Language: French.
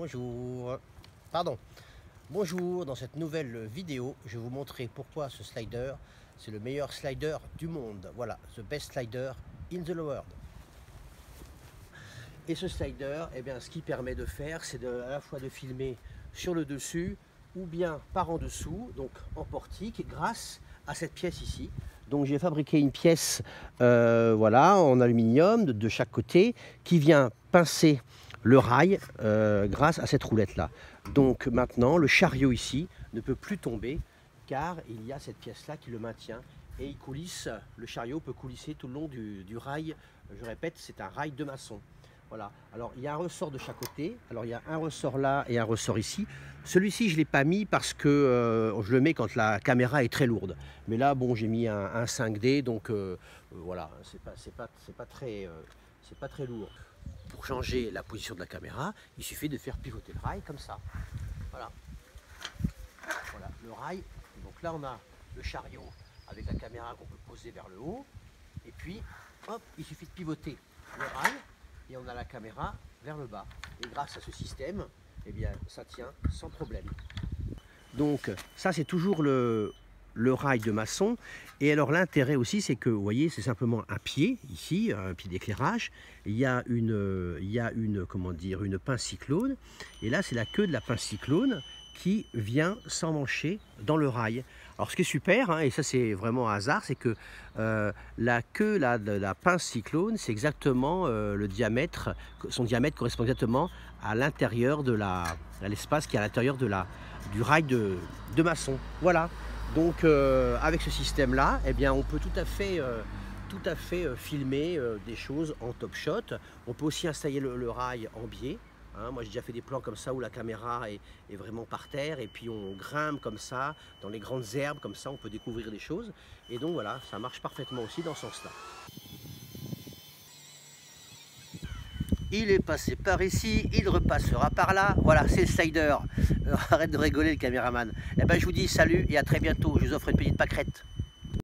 Bonjour, pardon, bonjour, dans cette nouvelle vidéo, je vais vous montrer pourquoi ce slider, c'est le meilleur slider du monde. Voilà, the best slider in the world. Et ce slider, eh bien, ce qu'il permet de faire, c'est à la fois de filmer sur le dessus ou bien par en dessous, donc en portique, grâce à cette pièce ici. Donc j'ai fabriqué une pièce voilà, en aluminium de chaque côté qui vient pincer le rail grâce à cette roulette là. Donc maintenant le chariot ici ne peut plus tomber car il y a cette pièce là qui le maintient et il coulisse, le chariot peut coulisser tout le long du rail. Je répète, c'est un rail de maçon. Voilà, alors il y a un ressort de chaque côté, alors il y a un ressort là et un ressort ici. Celui-ci je ne l'ai pas mis parce que je le mets quand la caméra est très lourde. Mais là bon, j'ai mis un 5D, donc voilà, c'est pas très lourd. Pour changer la position de la caméra, il suffit de faire pivoter le rail comme ça. Voilà, voilà le rail. Donc là on a le chariot avec la caméra qu'on peut poser vers le haut. Et puis hop, il suffit de pivoter le rail. Et on a la caméra vers le bas. Et grâce à ce système, eh bien, ça tient sans problème. Donc ça c'est toujours le rail de maçon. Et alors l'intérêt aussi, c'est que vous voyez, c'est simplement un pied ici, un pied d'éclairage. Il y a comment dire, une pince cyclone. Et là c'est la queue de la pince cyclone qui vient s'emmancher dans le rail. Alors ce qui est super, hein, et ça c'est vraiment un hasard, c'est que la queue là, de la pince cyclone, c'est exactement le diamètre, son diamètre correspond exactement à l'intérieur de l'espace qui est à l'intérieur du rail de maçon. Voilà, donc avec ce système là, eh bien, on peut tout à fait filmer des choses en top shot. On peut aussi installer le rail en biais. Hein, moi j'ai déjà fait des plans comme ça où la caméra est vraiment par terre et puis on grimpe comme ça dans les grandes herbes, comme ça on peut découvrir des choses. Et donc voilà, ça marche parfaitement aussi dans ce sens-là. Il est passé par ici, il repassera par là. Voilà, c'est le slider. Arrête de rigoler le caméraman. Eh ben je vous dis salut et à très bientôt. Je vous offre une petite pâquerette.